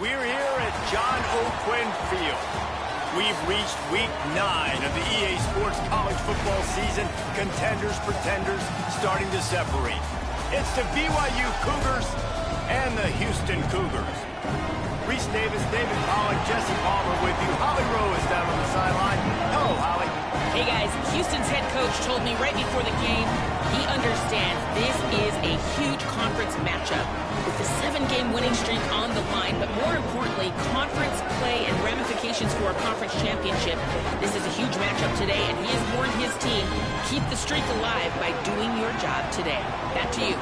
We're here at John O'Quinn Field. We've reached week 9 of the EA Sports college football season. Contenders, pretenders, starting to separate. It's the B.Y.U Cougars and the Houston Cougars. Reese Davis, David Pollock, Jesse Palmer with you. Holly Rowe is down on the sideline. Hello, Holly. Hey, guys. Houston's head coach told me right before the game he understands this is a huge conference matchup with the 7-game winning streak on the line, but more importantly, conference play and ramifications for a conference championship. This is a huge matchup today, and he has warned his team, keep the streak alive by doing your job today. Back to you.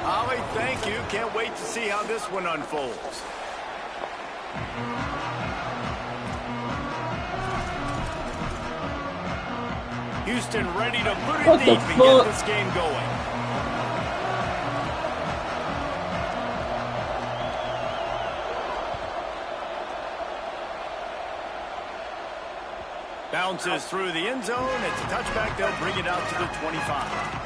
Holly, thank you. Can't wait to see how this one unfolds. Houston ready to put it deep and get this game going. Bounces through the end zone. It's a touchback. They'll bring it out to the 25.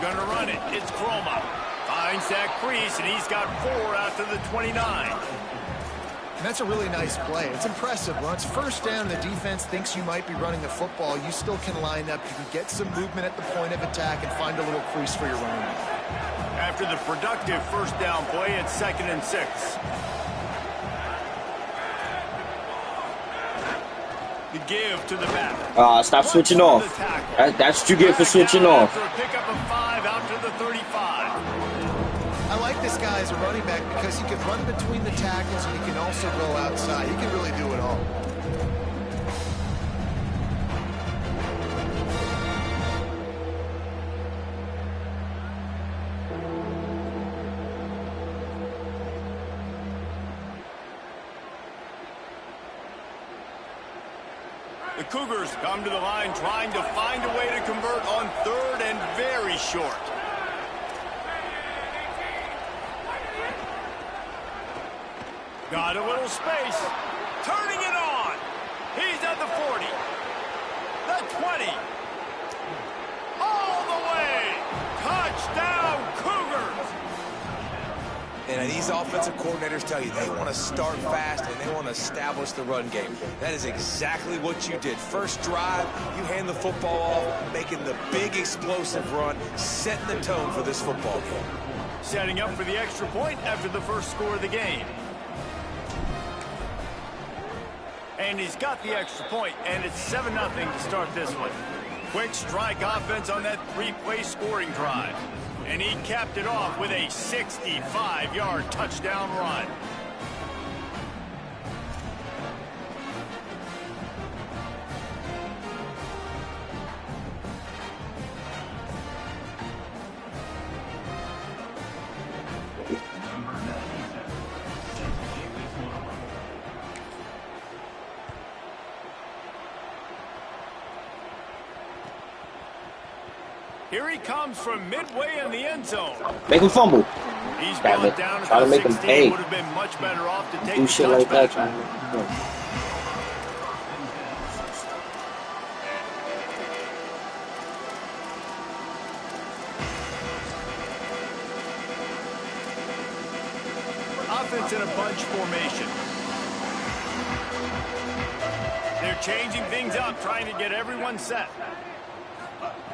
Gonna run it. It's Croma. Finds that crease, and he's got 4 out to the 29. And that's a really nice play. It's impressive. When it's first down and the defense thinks you might be running the football, you still can line up. You can get some movement at the point of attack and find a little crease for your running back. After the productive first down play, it's 2nd and 6. The give to the back. Stop switching off. That's what you get for switching off. Pick up a 5 out to the 35. I like this guy as a running back because he can run between the tackles and he can also go outside. He can really do it all. The Cougars come to the line trying to find a way to convert on 3rd and very short. Got a little space. Turning it on. He's at the 40. The 20. All the way. Touchdown, Cougars. And these offensive coordinators tell you they want to start fast and they want to establish the run game. That is exactly what you did. First drive, you hand the football off, making the big explosive run, setting the tone for this football game. Setting up for the extra point after the first score of the game. And he's got the extra point, and it's 7-0 to start this one. Quick strike offense on that 3-play scoring drive. And he capped it off with a 65-yard touchdown run. Here he comes from midway in the end zone. Make him fumble. He's brought down Try to make him pay. Would have been much better off to take Do shit like that, man. Offense in a bunch formation. They're changing things up, trying to get everyone set.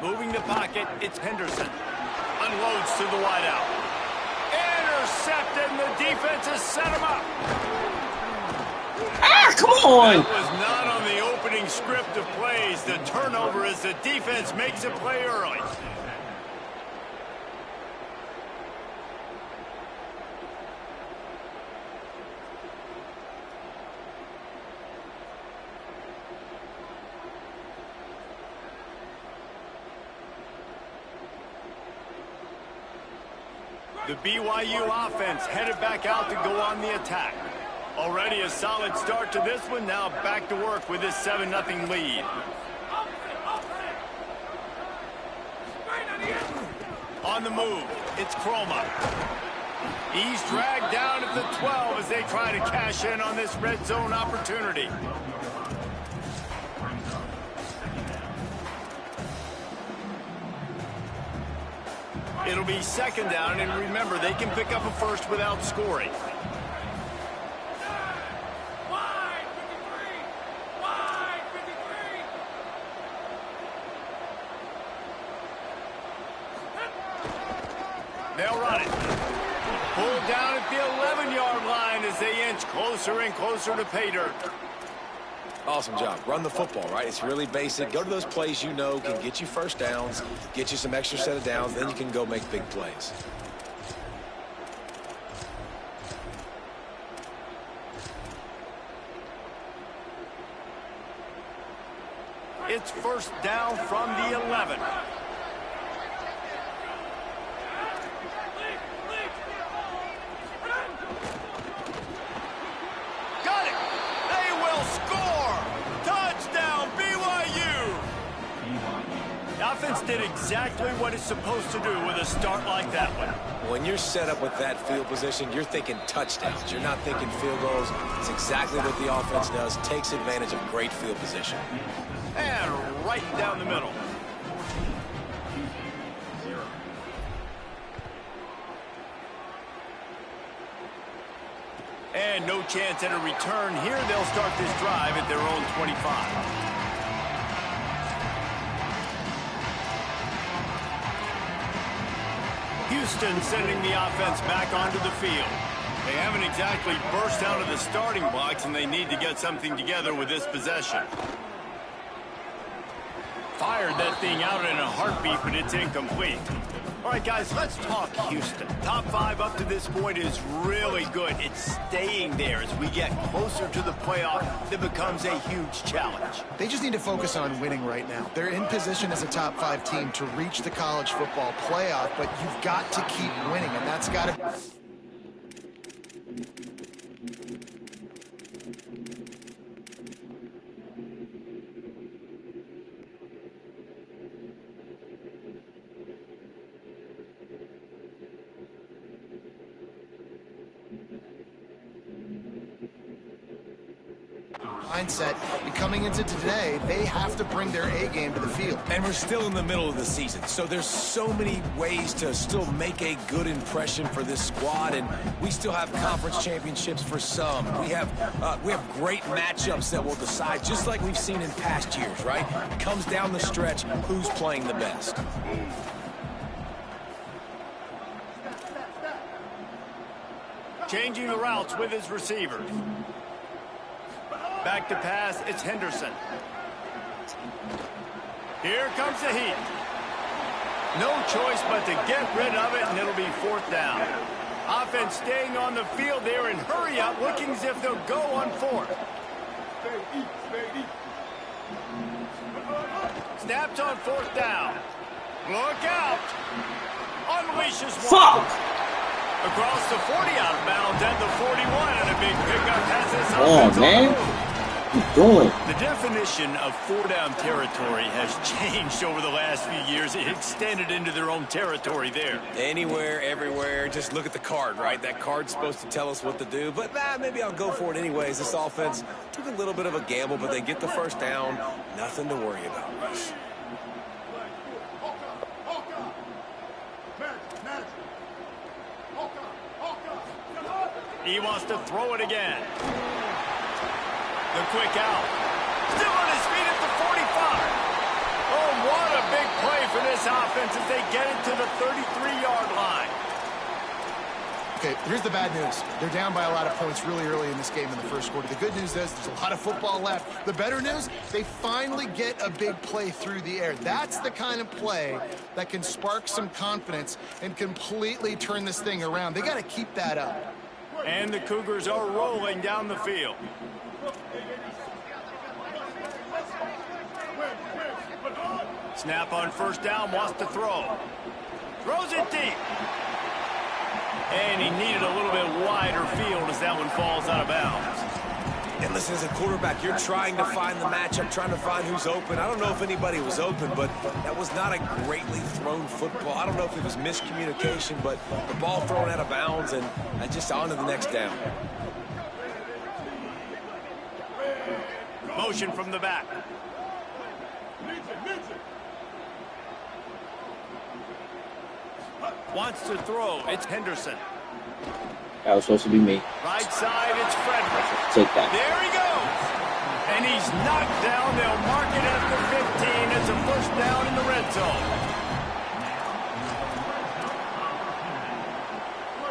Moving the pocket, it's Henderson. Unloads to the wideout. Intercepted, and the defense has set him up. Ah, come on! That was not on the opening script of plays. The turnover as the defense makes a play early. The B.Y.U offense headed back out to go on the attack. Already a solid start to this one. Now back to work with this 7-0 lead. on the move. It's Chroma. He's dragged down at the 12 as they try to cash in on this red zone opportunity. It'll be second down, and remember, they can pick up a first without scoring. They'll run it. Pulled down at the 11-yard line as they inch closer and closer to pay dirt. Awesome job. Run the football, right? It's really basic. Go to those plays you know can get you first downs, get you some extra set of downs, then you can go make big plays. It's first down from the 11. Got it! They will score! Touchdown, B.Y.U! The offense did exactly what it's supposed to do with a start like that one. When you're set up with that field position, you're thinking touchdowns. You're not thinking field goals. It's exactly what the offense does. Takes advantage of great field position. And right down the middle. And no chance at a return here. They'll start this drive at their own 25. Houston sending the offense back onto the field. They haven't exactly burst out of the starting blocks, and they need to get something together with this possession. Fired that thing out in a heartbeat, but it's incomplete. All right, guys, let's talk Houston. Top 5 up to this point is really good. It's staying there. As we get closer to the playoff, that becomes a huge challenge. They just need to focus on winning right now. They're in position as a top 5 team to reach the college football playoff, but you've got to keep winning, and that's got to... mindset, and coming into today, they have to bring their A game to the field. And we're still in the middle of the season, so there's so many ways to still make a good impression for this squad, and we still have conference championships for some. We have great matchups that will decide, just like we've seen in past years, right? It comes down the stretch, who's playing the best. Changing the routes with his receivers. Back to pass, it's Henderson. Here comes the heat. No choice but to get rid of it, and it'll be fourth down. Offense staying on the field there and hurry up, looking as if they'll go on fourth. Snapped on fourth down. Look out. Unleashes one. Fuck! Across the 40 out of bounds and the 41, and a big pickup has this Oh, offense man. on the move. What you doing? The definition of four-down territory has changed over the last few years. It extended into their own territory there. Anywhere, everywhere, just look at the card, right? That card's supposed to tell us what to do, but maybe I'll go for it anyways. This offense took a little bit of a gamble, but they get the first down. Nothing to worry about, Russ. He wants to throw it again. The quick out. Still on his feet at the 45. Oh, what a big play for this offense as they get it to the 33-yard line. Okay, here's the bad news. They're down by a lot of points really early in this game in the first quarter. The good news is there's a lot of football left. The better news, they finally get a big play through the air. That's the kind of play that can spark some confidence and completely turn this thing around. They got to keep that up. And the Cougars are rolling down the field. Snap on first down, wants to throw. Throws it deep. And he needed a little bit wider field as that one falls out of bounds. And listen, as a quarterback, you're trying to find the matchup, trying to find who's open. I don't know if anybody was open, but that was not a greatly thrown football. I don't know if it was miscommunication, but the ball thrown out of bounds and just on to the next down. Motion from the back. Wants to throw. It's Henderson. That was supposed to be me. Right side, it's Frederick. Take that. There he goes. And he's knocked down. They'll mark it at the 15. It's a first down in the red zone.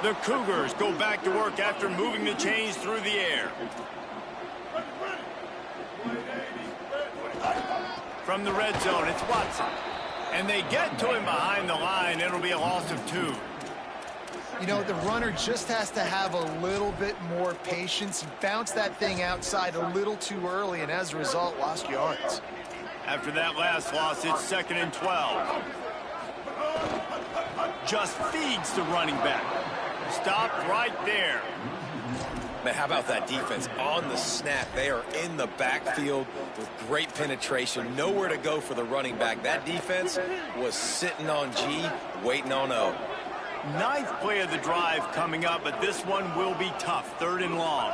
The Cougars go back to work after moving the chains through the air. From the red zone, it's Watson. And they get to him behind the line. It'll be a loss of 2. You know, the runner just has to have a little bit more patience. He bounced that thing outside a little too early, and as a result, lost yards. After that last loss, it's 2nd and 12. Just feeds the running back. Stopped right there. Man, how about that defense on the snap? They are in the backfield with great penetration. Nowhere to go for the running back. That defense was sitting on G, waiting on O. 9th play of the drive coming up, but this one will be tough. 3rd and long.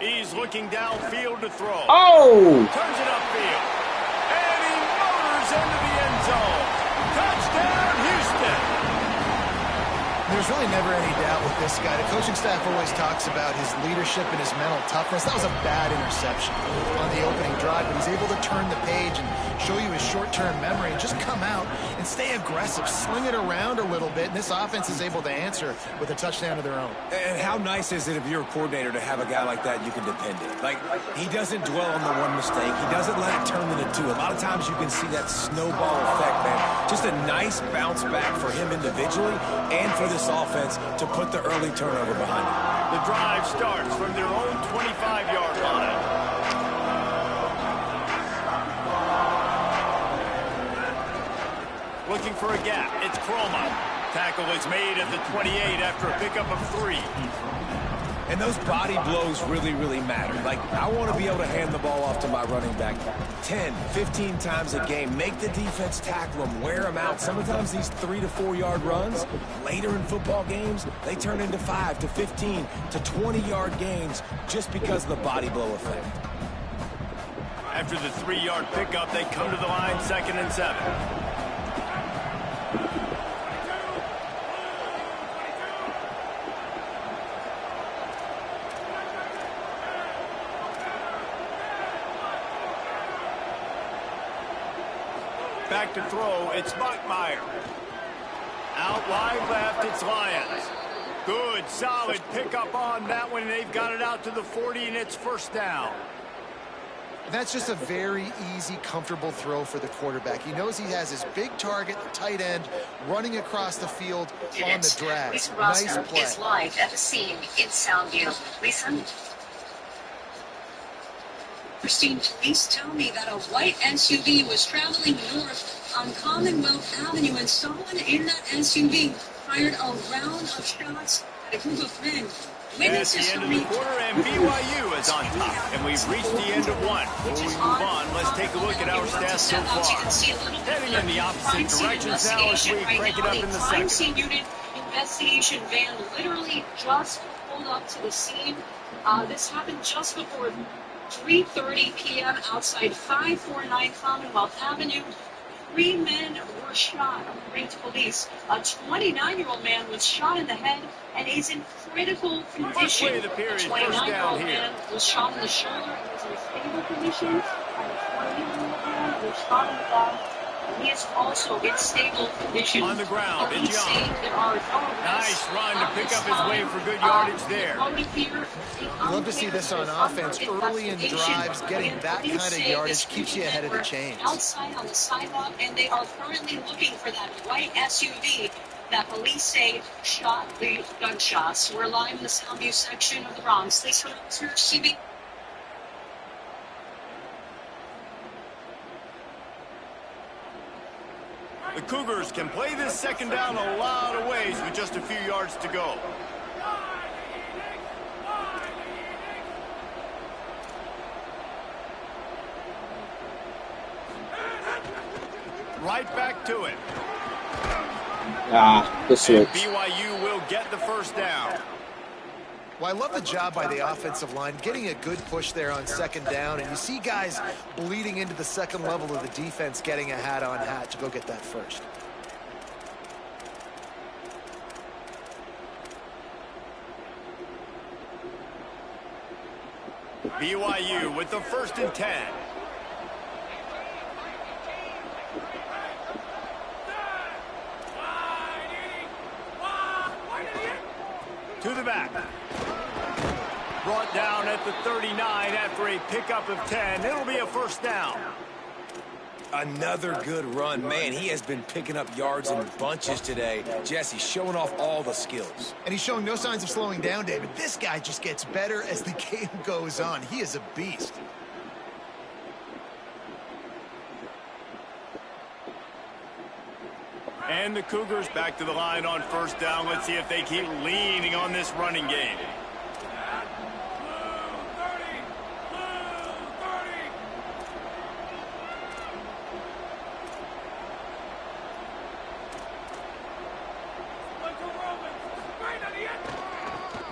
He's looking downfield to throw. Oh! Turns it upfield. And he motors into the end zone. Touchdown, Houston. There's really never any doubt with this guy. The coaching staff always talks about his leadership and his mental toughness. That was a bad interception on the opening drive, but he's able to turn the page and show you his short-term memory and just come out and stay aggressive, sling it around a little bit, and this offense is able to answer with a touchdown of their own. And how nice is it if you're a coordinator to have a guy like that you can depend on? Like, he doesn't dwell on the one mistake. He doesn't let it turn into 2. A lot of times you can see that snowball effect, man. Just a nice bounce back for him individually and for this offense to put the early turnover behind him. The drive starts from their own 25-yard line. Looking for a gap. It's Croma. Tackle is made at the 28 after a pickup of 3. And those body blows really, really matter. Like, I want to be able to hand the ball off to my running back 10, 15 times a game. Make the defense tackle them, wear them out. Sometimes these 3 to 4 yard runs, later in football games, they turn into 5 to 15 to 20-yard gains just because of the body blow effect. After the 3-yard pickup, they come to the line, 2nd and 7. Back to throw, it's Bachmeier. Out wide left, it's Lyons. Good, solid pickup on that one, and they've got it out to the 40, and it's first down. That's just a very easy, comfortable throw for the quarterback. He knows he has his big target, the tight end, running across the field on the drag. Nice play. Is live at the scene in Soundview. Listen. Christine, police tell me that a white SUV was traveling north on Commonwealth Avenue, and someone in that SUV fired a round of shots at a group of men. That's the end of the quarter, and B.Y.U. is on top. And we've reached the end of one. Before we move on, let's take a look at our stats so far. Heading in the opposite directions now as we crank it up in the second. Scene unit investigation van literally just pulled up to the scene. This happened just before 3:30 p.m. outside 549 Commonwealth Avenue. 3 men were shot, according to police. A 29-year-old man was shot in the head and is in critical condition. A 29-year-old man was shot in the shoulder and is in stable condition. And a 20-year-old man was shot in the back. He is also in stable condition. On the ground, it's Young. Nice run to pick up his way for good yardage there. You love to see this on offense. Early in drives, getting that kind of yardage keeps you ahead of the chains. Outside on the sidewalk, and they are currently looking for that white SUV that police say shot the gunshots. We're live in the Soundview section of the Bronx. Lisa, CB. The Cougars can play this second down a lot of ways with just a few yards to go. Right back to it. The switch. And B.Y.U. will get the first down. Well, I love the job by the offensive line, getting a good push there on second down, and you see guys bleeding into the second level of the defense getting a hat-on-hat to go get that first. B.Y.U. with the 1st and 10. To the back. Brought down at the 39 after a pickup of 10. It'll be a first down. Another good run. Man, he has been picking up yards in bunches today. Jesse showing off all the skills. And he's showing no signs of slowing down, David. This guy just gets better as the game goes on. He is a beast. And the Cougars back to the line on first down. Let's see if they keep leaning on this running game.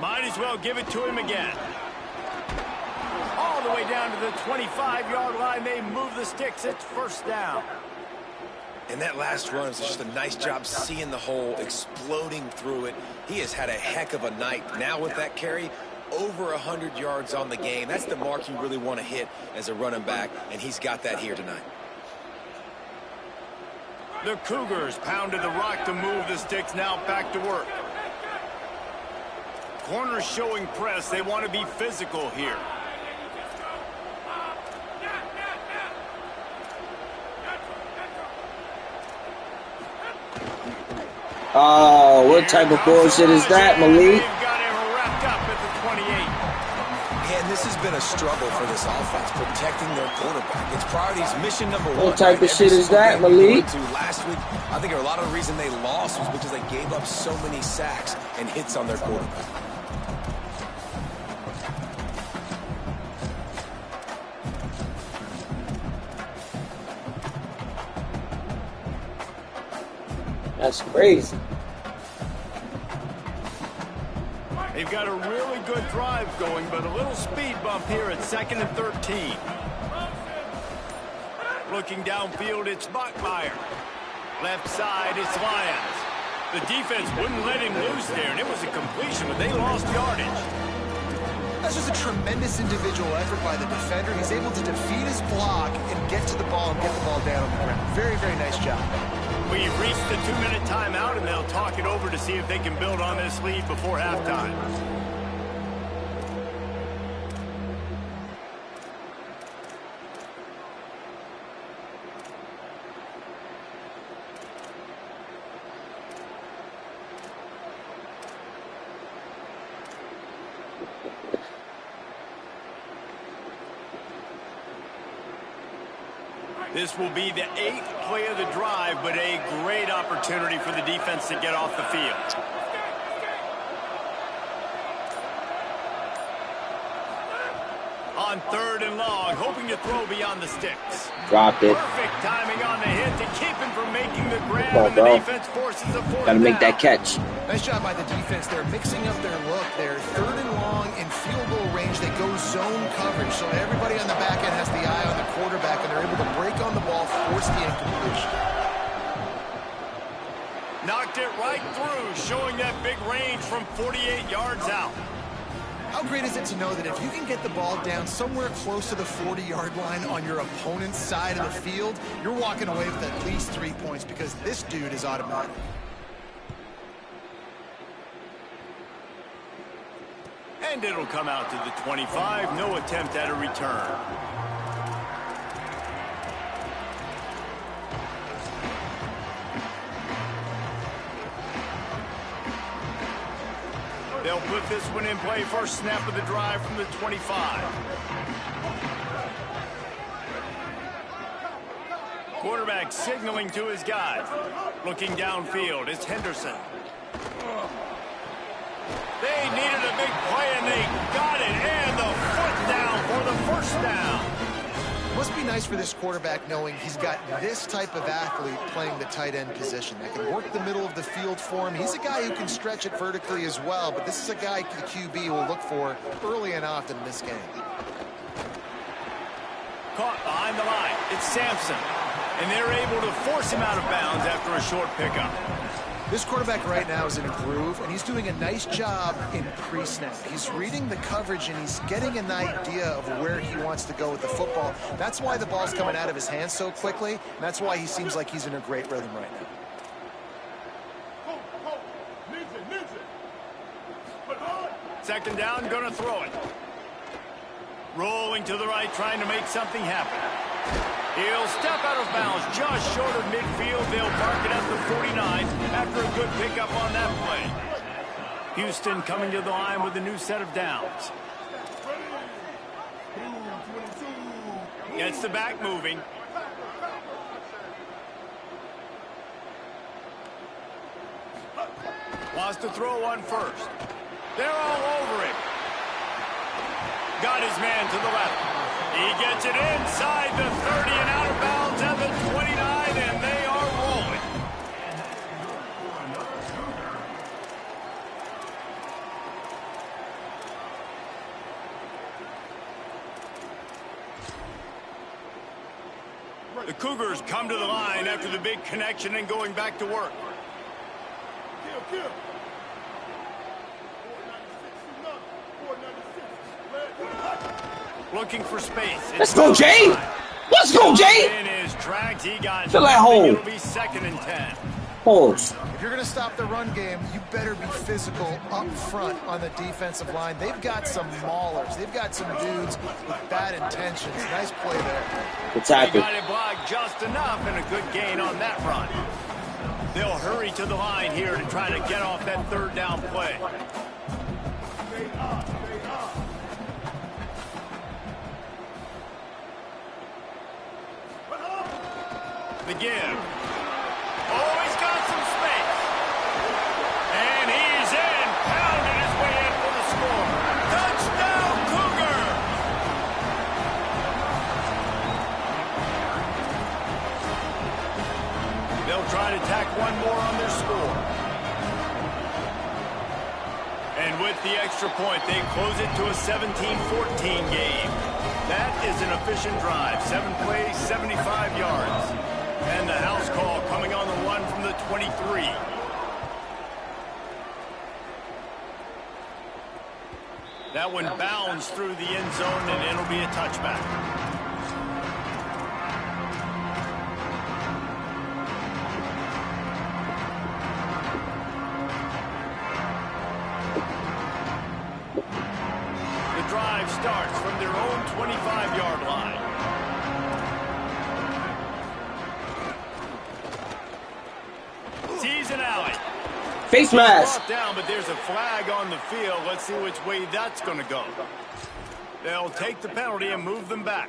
Might as well give it to him again. All the way down to the 25-yard line. They move the sticks. It's first down. And that last run is just a nice job seeing the hole, exploding through it. He has had a heck of a night. Now with that carry, over 100 yards on the game. That's the mark you really want to hit as a running back, and he's got that here tonight. The Cougars pounded the rock to move the sticks. Now back to work. Corners showing press. They want to be physical here. Oh, what type of bullshit is that, Malik? They've got him wrapped up at the 28. And this has been a struggle for this offense, protecting their quarterback. It's priorities, mission number one. What type of shit is that, Malik? Last week, I think a lot of the reason they lost was because they gave up so many sacks and hits on their quarterback. That's crazy. They've got a really good drive going, but a little speed bump here at 2nd and 13. Looking downfield, it's Bachmeyer. Left side, it's Lyons. The defense wouldn't let him loose there, and it was a completion, but they lost yardage. That's just a tremendous individual effort by the defender. He's able to defeat his block and get to the ball and get the ball down on the ground. Very, very nice job. We've reached the 2-minute timeout, and they'll talk it over to see if they can build on this lead before halftime. This will be the 8th play of the drive, but a great opportunity for the defense to get off the field. On 3rd and long, hoping to throw beyond the sticks. Dropped it. Perfect timing on the hit to keep him from making the grab, and the defense forces a fourth Gotta make down. that catch. Nice job by the defense. They're mixing up their look. They're 3rd and long in field goal range. They go zone coverage, so everybody on the back end has the eye on the quarterback, and they're able to break on the ball, force the incompletion. Knocked it right through, showing that big range from 48 yards out. How great is it to know that if you can get the ball down somewhere close to the 40-yard line on your opponent's side of the field, you're walking away with at least 3 points because this dude is automatic. And it'll come out to the 25. No attempt at a return. They'll put this one in play. First snap of the drive from the 25. Quarterback signaling to his guys. Looking downfield, it's Henderson. They needed a big play, and they got it. And the foot down for the first down. must be nice for this quarterback knowing he's got this type of athlete playing the tight end position that can work the middle of the field for him. He's a guy who can stretch it vertically as well, but this is a guy the QB will look for early and often in this game. Caught behind the line. It's Sampson. And they're able to force him out of bounds after a short pickup. This quarterback right now is in a groove, and he's doing a nice job in pre-snap. He's reading the coverage, and he's getting an idea of where he wants to go with the football. That's why the ball's coming out of his hands so quickly, and that's why he seems like he's in a great rhythm right now. Second down, gonna throw it. Rolling to the right, trying to make something happen. He'll step out of bounds just short of midfield. They'll park it at the 49 after a good pickup on that play. Houston coming to the line with a new set of downs. Gets the back moving. Wants to throw one first. They're all over him. Got his man to the left. He gets it inside the 30 and out of bounds at the 29, and they are rolling. The Cougars come to the line after the big connection and going back to work. Looking for space. Let's go, Jay! Let's go, Jay! In his tracks, he got fill that hole. It'll be 2nd and 10. Pause. If you're going to stop the run game, you better be physical up front on the defensive line. They've got some maulers. They've got some dudes with bad intentions. Nice play there. Good tackle. They got it blocked just enough and a good gain on that run. They'll hurry to the line here to try to get off that 3rd down play. The give. Oh, he's got some space. And he's in. Pounded his way in for the score. Touchdown, Cougar! They'll try to tack one more on their score. And with the extra point, they close it to a 17-14 game. That is an efficient drive. 7 plays, 75 yards. And the house call coming on the run from the 23. That one bounds through the end zone, and it'll be a touchback. The drive starts from their own 25-yard line. Sees an alley. Face mask. Down, but there's a flag on the field. Let's see which way that's going to go. They'll take the penalty and move them back.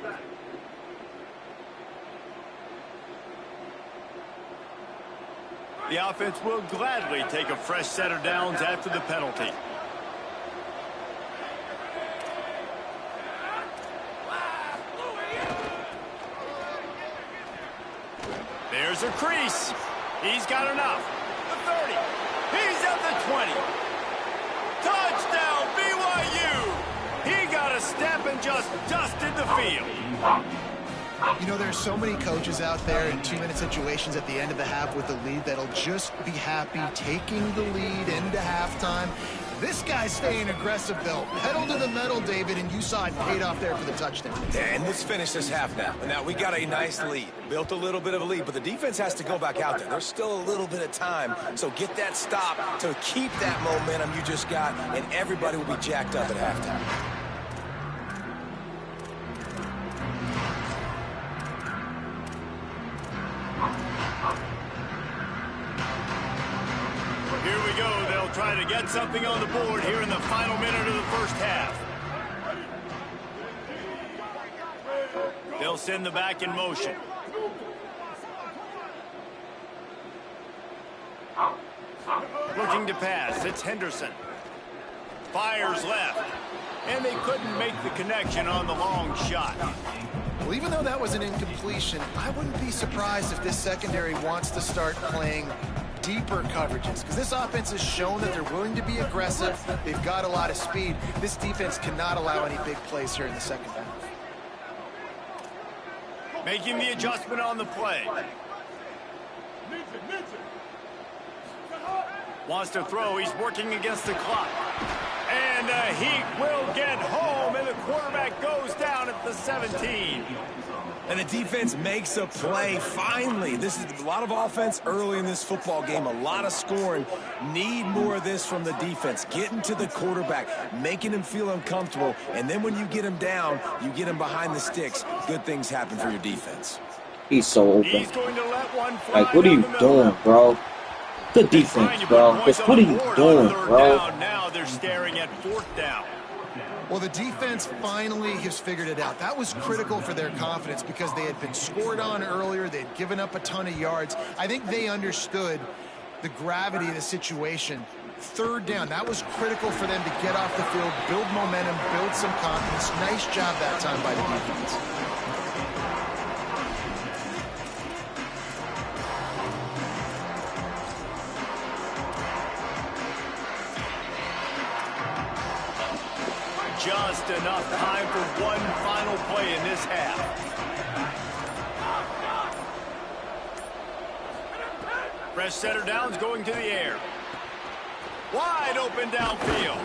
The offense will gladly take a fresh set of downs after the penalty. There's a crease. He's got enough. The 30. He's at the 20. Touchdown, B.Y.U. He got a step and just dusted the field. You know, there's so many coaches out there in 2-minute situations at the end of the half with the lead that'll just be happy taking the lead into halftime. This guy's staying aggressive, though. Pedal to the metal, David, and you saw it paid off there for the touchdown. And let's finish this half now. Now, we got a nice lead. Built a little bit of a lead, but the defense has to go back out there. There's still a little bit of time, so get that stop to keep that momentum you just got, and everybody will be jacked up at halftime. Here we go. They'll try to get something on the board here in the final minute of the first half. They'll send the back in motion. Looking to pass. It's Henderson. Fires left. And they couldn't make the connection on the long shot. Well, Well, even though that was an incompletion, I wouldn't be surprised if this secondary wants to start playing deeper coverages, because this offense has shown that they're willing to be aggressive. They've got a lot of speed. This defense cannot allow any big plays here in the second half. Making the adjustment on the play. Wants to throw. He's working against the clock. And he will get home, and the quarterback goes down at the 17. And the defense makes a play, finally. This is a lot of offense early in this football game, a lot of scoring. Need more of this from the defense. Getting to the quarterback, making him feel uncomfortable, and then when you get him down, you get him behind the sticks. Good things happen for your defense. He's so open. He's going to let one fly. Like, what are you doing, bro? Good defense, bro. Just what are you doing, bro? Now they're staring at 4th down. Well, the defense finally has figured it out. That was critical for their confidence because they had been scored on earlier. They had given up a ton of yards. I think they understood the gravity of the situation. 3rd down, that was critical for them to get off the field, build momentum, build some confidence. Nice job that time by the defense. Just enough time for one final play in this half. Fresh setter downs going to the air. Wide open downfield.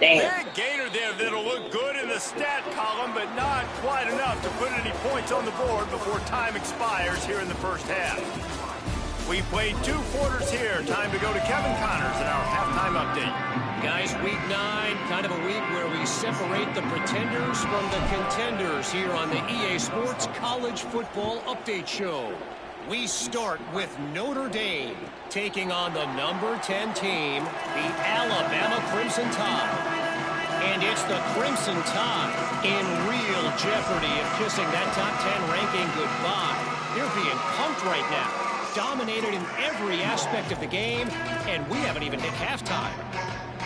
Damn. Big gainer there that'll look good in the stat column, but not quite enough to put any points on the board before time expires here in the first half. We played 2 quarters here. Time to go to Kevin Connors in our halftime update. Guys, week 9, kind of a week where we separate the pretenders from the contenders here on the EA Sports College Football Update Show. We start with Notre Dame taking on the number 10 team, the Alabama Crimson Tide. And it's the Crimson Tide in real jeopardy of kissing that top 10 ranking goodbye. They're being pumped right now. Dominated in every aspect of the game, and we haven't even hit halftime.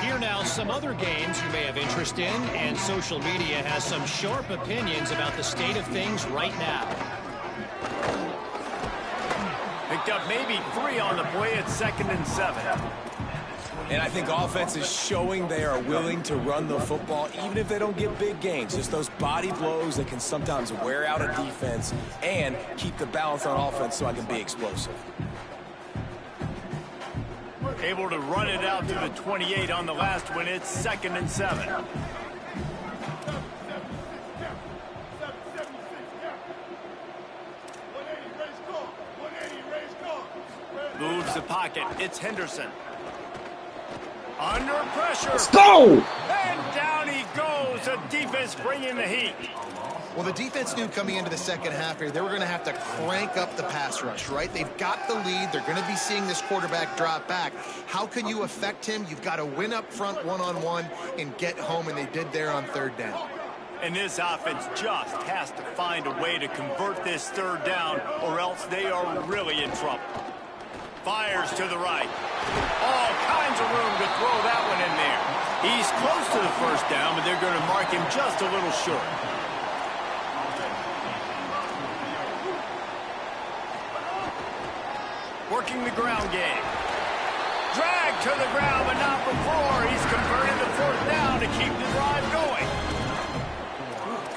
Here now, some other games you may have interest in, and social media has some sharp opinions about the state of things right now. Picked up maybe 3 on the play at 2nd and 7. And I think offense is showing they are willing to run the football, even if they don't get big gains. Just those body blows that can sometimes wear out a defense and keep the balance on offense so I can be explosive. Able to run it out to the 28 on the last one. It's 2nd and 7. Moves the pocket. It's Henderson. Under pressure. Let's go! And down he goes. The defense bringing the heat. Well, the defense knew coming into the second half here, they were going to have to crank up the pass rush, right? They've got the lead. They're going to be seeing this quarterback drop back. How can you affect him? You've got to win up front one-on-one and get home, and they did there on 3rd down. And this offense just has to find a way to convert this 3rd down, or else they are really in trouble. Fires to the right. All kinds of room to throw that one in there. He's close to the 1st down, but they're going to mark him just a little short. Working the ground game. Drag to the ground, but not before. He's converted the 4th down to keep the drive going.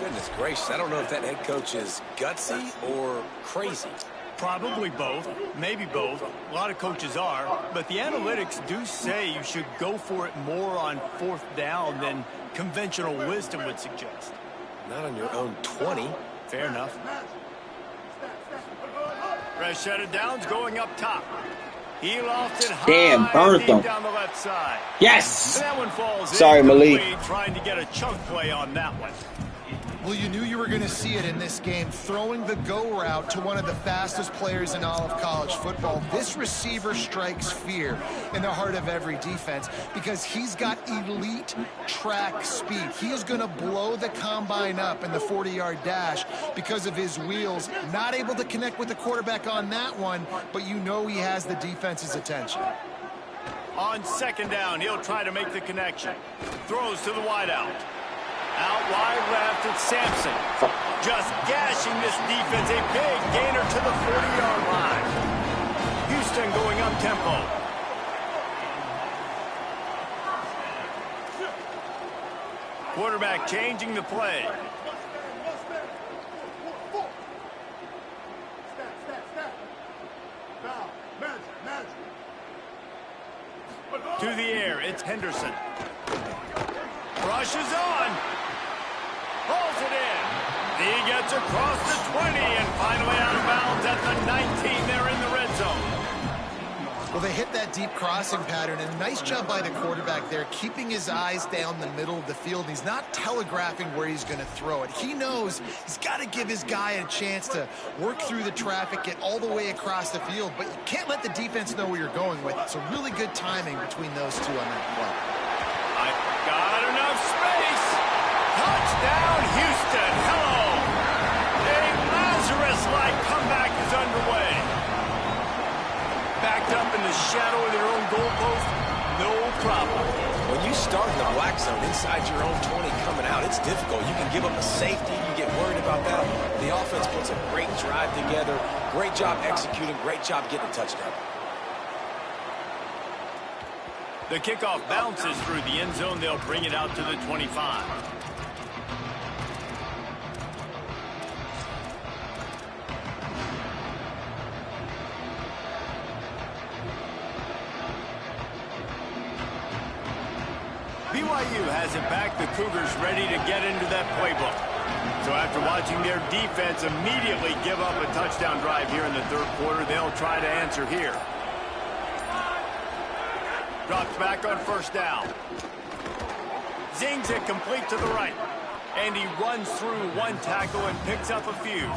Goodness gracious, I don't know if that head coach is gutsy or crazy. Probably both, maybe both. A lot of coaches are, but the analytics do say you should go for it more on 4th down than conventional wisdom would suggest. Not on your own 20. Fair enough. Fresh set of downs going up top. He lofted high. Damn, burned deep them. down the left side. Yes! And that one falls Sorry, incomplete, Malik. trying to get a chunk play on that one. Well, you knew you were going to see it in this game, throwing the go route to one of the fastest players in all of college football. This receiver strikes fear in the heart of every defense because he's got elite track speed. He is going to blow the combine up in the 40-yard dash because of his wheels. Not able to connect with the quarterback on that one, but you know he has the defense's attention. On 2nd down, he'll try to make the connection. Throws to the wideout. Out wide left, it's Sampson. Just gashing this defense. A big gainer to the 40-yard line. Houston going up tempo. Quarterback changing the play. To the air, it's Henderson. Rushes on. Pulls it in. He gets across the 20 and finally out of bounds at the 19. They're in the red zone. Well, they hit that deep crossing pattern, and nice job by the quarterback there, keeping his eyes down the middle of the field. He's not telegraphing where he's going to throw it. He knows he's got to give his guy a chance to work through the traffic, get all the way across the field, but you can't let the defense know where you're going with it. So really good timing between those two on that play. I got enough space. Touchdown, Houston. Hello. A Lazarus-like comeback is underway. Backed up in the shadow of their own goalpost, no problem. When you start in the black zone inside your own 20 coming out, it's difficult. You can give up a safety. You get worried about that. The offense puts a great drive together. Great job executing. Great job getting a touchdown. The kickoff bounces through the end zone. They'll bring it out to the 25. B.Y.U has it back. The Cougars ready to get into that playbook. So after watching their defense immediately give up a touchdown drive here in the third quarter, they'll try to answer here. Drops back on first down. Zings it complete to the right. And he runs through one tackle and picks up a few.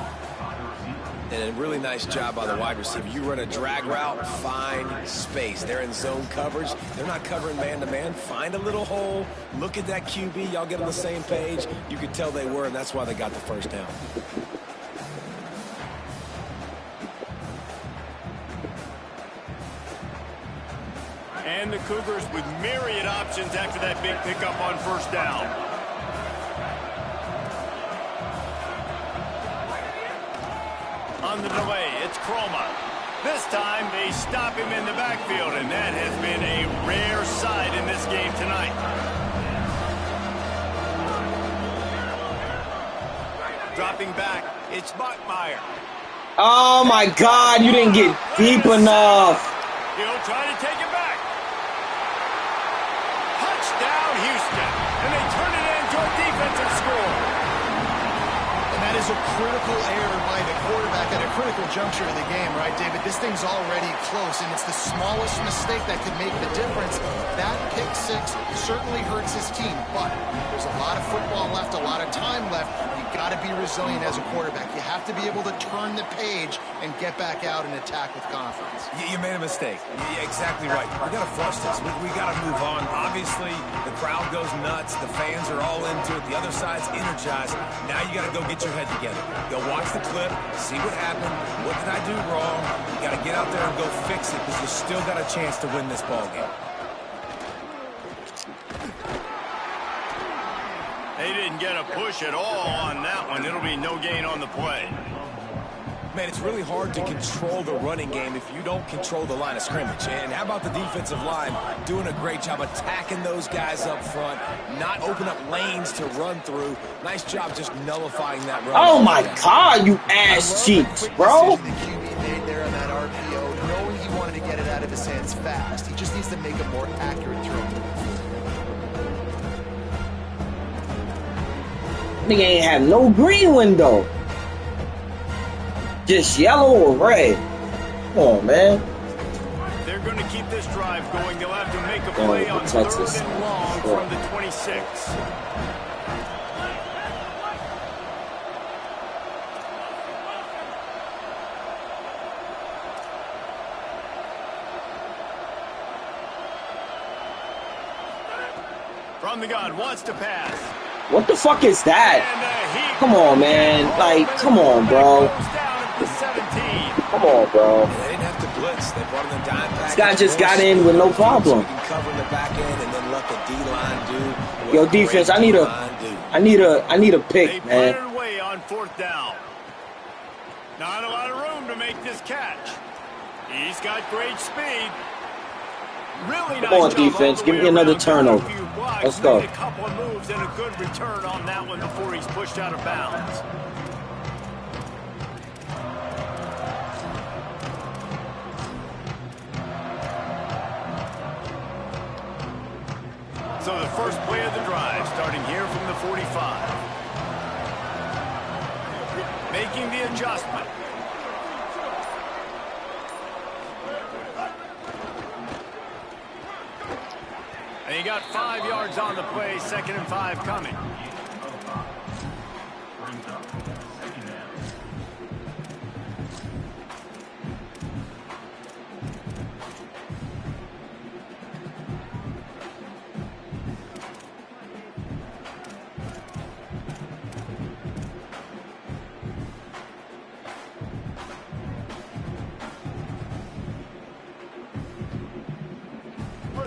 And a really nice job by the wide receiver. You run a drag route, find space. They're in zone coverage. They're not covering man-to-man. Find a little hole. Look at that QB. Y'all get on the same page. You could tell they were, and that's why they got the first down. And the Cougars with myriad options after that big pickup on first down. On the delay, it's Chroma. This time, they stop him in the backfield, and that has been a rare sight in this game tonight. Dropping back, it's Bachmeier. Oh, my God, you didn't get deep enough. He'll try to take it back. Touchdown, Houston. And they turn it into a defensive score. That is a critical error by the quarterback at a critical juncture of the game, right, David? This thing's already close, and it's the smallest mistake that could make the difference. That pick six certainly hurts his team, but there's a lot of football left, a lot of time left. You've got to be resilient as a quarterback. You have to be able to turn the page and get back out and attack with confidence. You made a mistake. You're exactly right. We got to flush this. We got to move on. Obviously, the crowd goes nuts. The fans are all into it. The other side's energized. Now you got to go get your head together. Go watch the clip, see what happened. What did I do wrong? You got to get out there and go fix it because you still got a chance to win this ball game. They didn't get a push at all on that one. It'll be no gain on the play. Man, it's really hard to control the running game if you don't control the line of scrimmage. And how about the defensive line doing a great job attacking those guys up front, not open up lanes to run through. Nice job just nullifying that run. Oh, my God, you ass cheeks, bro. The QB made there on that RPO, knowing he wanted to get it out of his hands fast. He just needs to make a more accurate throw. Nigga ain't have no green window. Just yellow or red. Come on, man. They're going to keep this drive going. They'll have to make a play on Texas. third and long from the 26. From the gun, wants to pass. What the fuck is that? Come on, man. Like, come on, bro. Come on, bro. They didn't have to blitz. They brought in the dime package. This guy just got in with no problem. So we can cover in the back end and then let the D-line do. Yo, defense, I need a pick, man. Away on 4th down. Not a lot of room to make this catch. He's got great speed. Really nice Come on, job defense. Give me another turnover. Let's go. Made a couple of moves and a good return on that one before he's pushed out of bounds. So the first play of the drive, starting here from the 45. Making the adjustment. And he got 5 yards on the play, 2nd and 5 coming.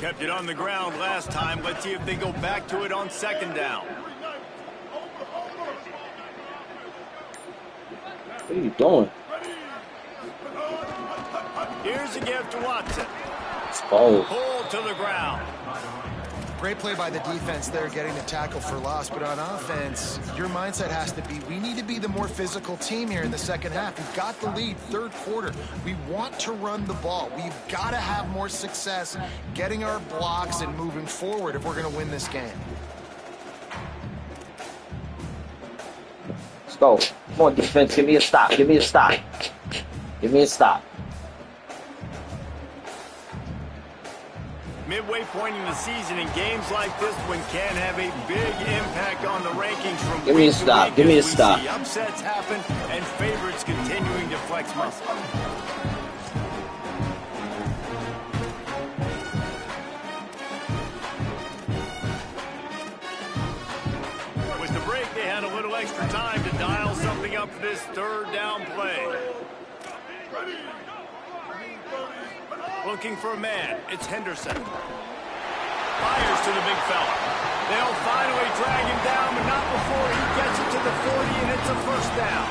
Kept it on the ground last time. Let's see if they go back to it on 2nd down. What are you doing? Here's a give to Watson. Oh. Pulled to the ground. Great play by the defense there, getting the tackle for loss. But on offense, your mindset has to be, we need to be the more physical team here in the second half. We've got the lead, 3rd quarter. We want to run the ball. We've got to have more success getting our blocks and moving forward if we're going to win this game. Let's go. Come on, defense. Give me a stop. Give me a stop. Give me a stop. Midway point in the season, in games like this one can have a big impact on the rankings from Give me a week to stop. week Give me a as we stop. see upsets happen and favorites continuing to flex muscle. With the break, they had a little extra time to dial something up for this 3rd down play. Looking for a man. It's Henderson. Fires to the big fella. They'll finally drag him down, but not before he gets it to the 40, and it's a 1st down.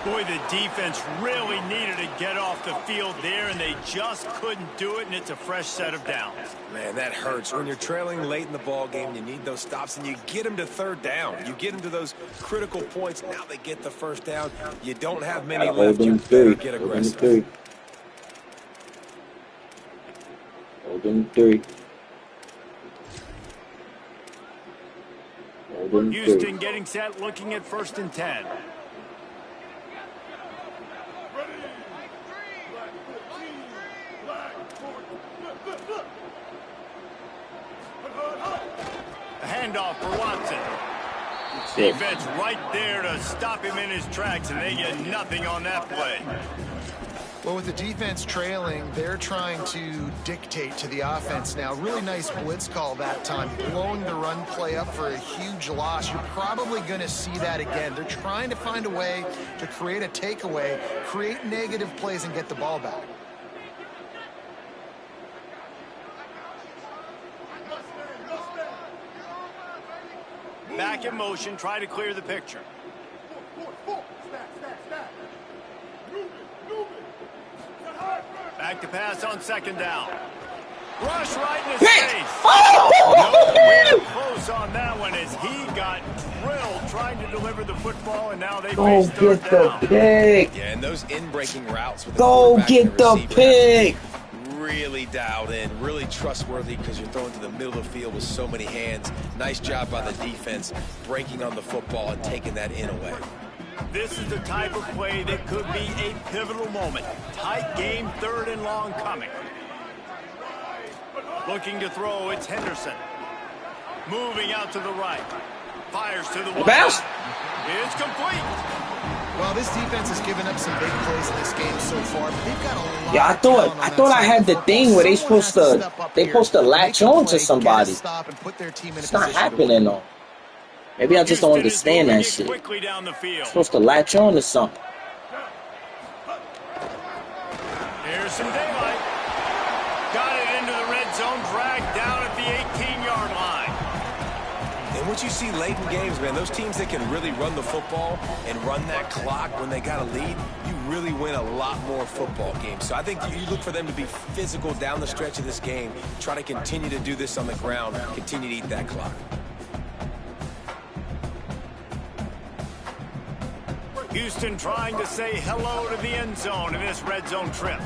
Boy, the defense really needed to get off the field there, and they just couldn't do it, and it's a fresh set of downs. Man, that hurts. When you're trailing late in the ball game, you need those stops, and you get them to 3rd down. You get them to those critical points. Now they get the 1st down. You don't have many left. You better get aggressive. Hold them 3. Houston getting set, looking at 1st and 10. A handoff for Watson. Defense right there to stop him in his tracks, and they get nothing on that play. Well, with the defense trailing, they're trying to dictate to the offense now. Really nice blitz call that time, blowing the run play up for a huge loss. You're probably going to see that again. They're trying to find a way to create a takeaway, create negative plays, and get the ball back. Back in motion, try to clear the picture. Back to pass on 2nd down. Rush right in his face. Nowhere close on that one as he got drilled trying to deliver the football, and now they face 3rd down. Pick. Yeah, and those in-breaking routes with the Go get the pick. Really dialed in, really trustworthy because you're throwing to the middle of the field with so many hands. Nice job by the defense breaking on the football and taking that in away. This is the type of play that could be a pivotal moment. Tight game, 3rd and long coming. Looking to throw, it's Henderson. Moving out to the right. Fires to the wide. Bounce. It's complete. Well, this defense has given up some big plays in this game so far, but they've got a lot. Yeah, I thought I had the thing where they supposed to latch on to somebody. It's not happening though. Maybe I just don't understand that shit. It's supposed to latch on to something. Here's some daylight. Got it into the red zone, dragged down at the 18-yard line. And what you see late in games, man, those teams that can really run the football and run that clock when they got a lead, you really win a lot more football games. So I think you look for them to be physical down the stretch of this game, try to continue to do this on the ground, continue to eat that clock. Houston trying to say hello to the end zone in this red zone trip.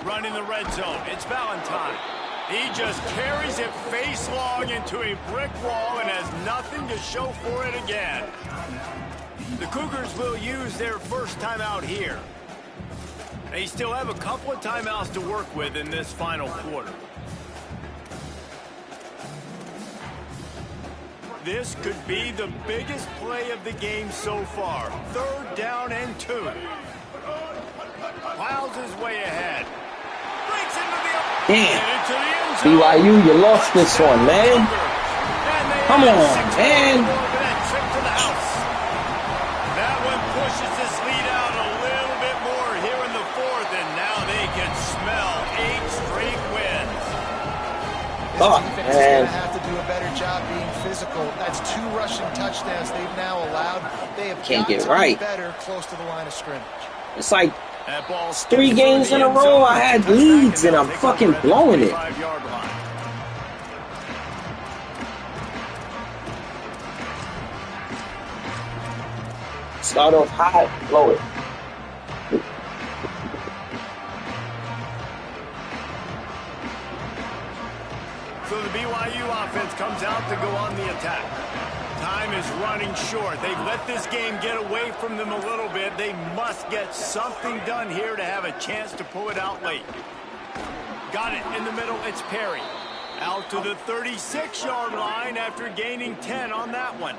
Running the red zone, it's Valentine. He just carries it face long into a brick wall and has nothing to show for it again. The Cougars will use their first timeout here. They still have a couple of timeouts to work with in this final quarter. This could be the biggest play of the game so far. 3rd down and 2. Plows his way ahead. Breaks into the end zone. B.Y.U, you lost this one, man. Come on, man. That one pushes this lead out a little bit more here in the 4th, and now they can smell 8 straight wins. Oh, This defense is going to have to do a better job being physical. That's 2 rushing touchdowns they've now allowed. They have Can't got get to right. be better close to the line of scrimmage. It's like 3 games in a row I had leads and I'm fucking blowing it. Start off high, blow it. So the B.Y.U offense comes out to go on the attack. Time is running short. They've let this game get away from them a little bit. They must get something done here to have a chance to pull it out late. Got it in the middle. It's Perry. Out to the 36-yard line after gaining 10 on that one.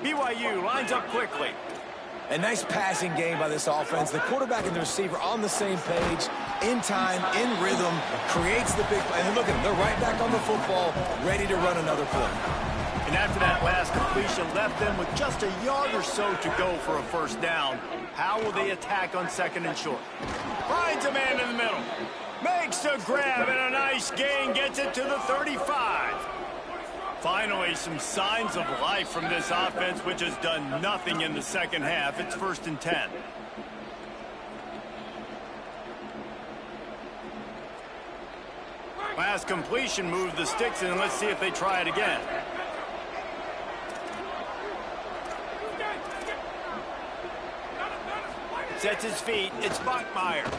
B.Y.U lines up quickly. A nice passing game by this offense. The quarterback and the receiver on the same page, in time, in rhythm, creates the big play. And look at them, they're right back on the football, ready to run another play. And after that last completion, left them with just a yard or so to go for a first down. How will they attack on 2nd and short? Finds a man in the middle. Makes the grab and a nice gain, gets it to the 35. Finally, some signs of life from this offense, which has done nothing in the second half. It's 1st and 10. Last completion moved the sticks in. Let's see if they try it again. Sets his feet. It's Bachmeyer.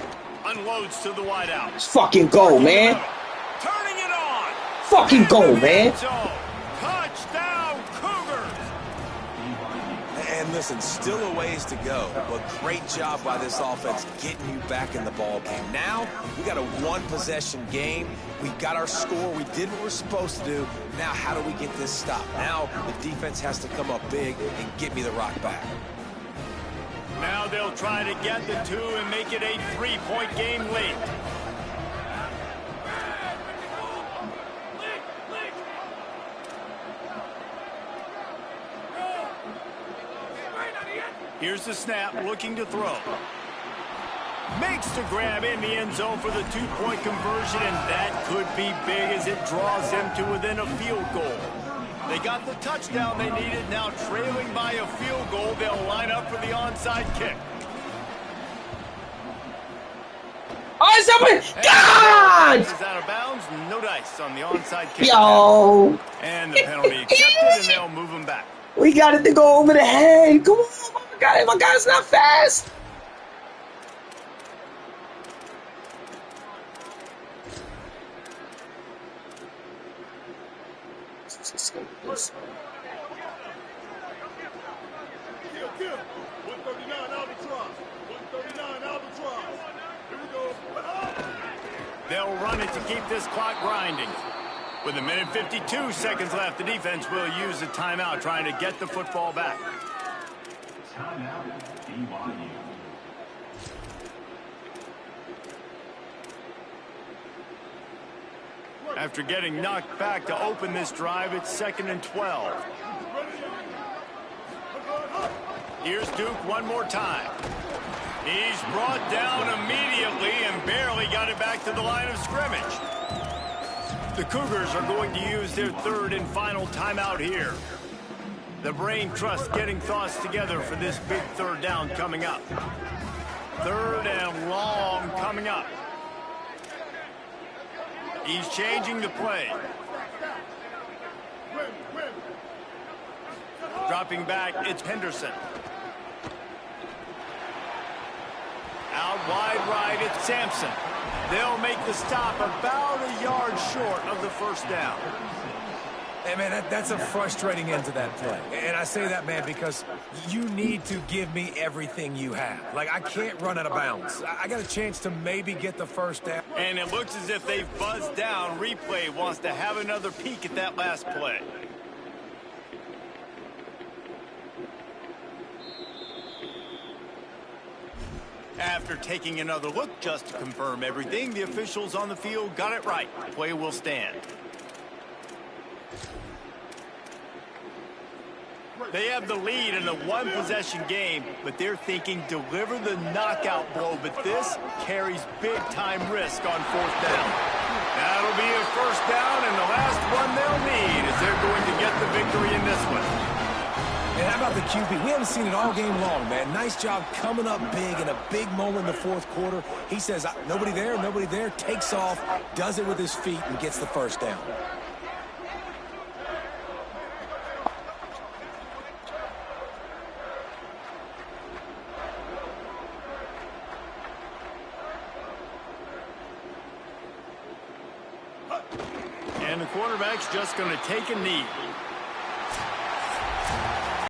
Unloads to the wideout. Let's fucking go, man. Turning it on. Fucking go, man. Touchdown, Cougars. And listen, still a ways to go, but great job by this offense getting you back in the ball game. Now, we got a 1-possession game. We got our score. We did what we're supposed to do. Now, how do we get this stopped? Now, the defense has to come up big and get me the rock back. Now they'll try to get the 2 and make it a 3-point game late. Here's the snap, looking to throw. Makes the grab in the end zone for the 2-point conversion, and that could be big as it draws them to within a field goal. They got the touchdown they needed. Now trailing by a field goal, they'll line up for the onside kick. Oh, it's open! God! Is out of bounds. No dice on the onside kick. Yo! And the penalty accepted, and they'll move him back. We got it to go over the head. Come on, my guy's not fast. Let's go with this. 139 Albatross. 139 Albatross. Here we go. They'll run it to keep this clock grinding. With 1:52 seconds left, the defense will use a timeout trying to get the football back. Timeout, B.Y.U. After getting knocked back to open this drive, it's 2nd and 12. Here's Duke one more time. He's brought down immediately and barely got it back to the line of scrimmage. The Cougars are going to use their third and final timeout here. The brain trust getting thoughts together for this big third down coming up. Third and long coming up. He's changing the play. Dropping back, it's Henderson. Out wide right, it's Sampson. They'll make the stop about a yard short of the first down. Hey, man, that's a frustrating end to that play. And I say that, man, because you need to give me everything you have. Like, I can't run out of bounds. I got a chance to maybe get the first down. And it looks as if they've buzzed down. Replay wants to have another peek at that last play. After taking another look just to confirm everything, the officials on the field got it right. Play will stand. They have the lead in a one-possession game, but they're thinking deliver the knockout blow, but this carries big-time risk on fourth down. That'll be a first down, and the last one they'll need as they're going to get the victory in this one. And how about the QB? We haven't seen it all game long, man. Nice job coming up big in a big moment in the fourth quarter. He says, nobody there, takes off, does it with his feet, and gets the first down. And the quarterback's just going to take a knee.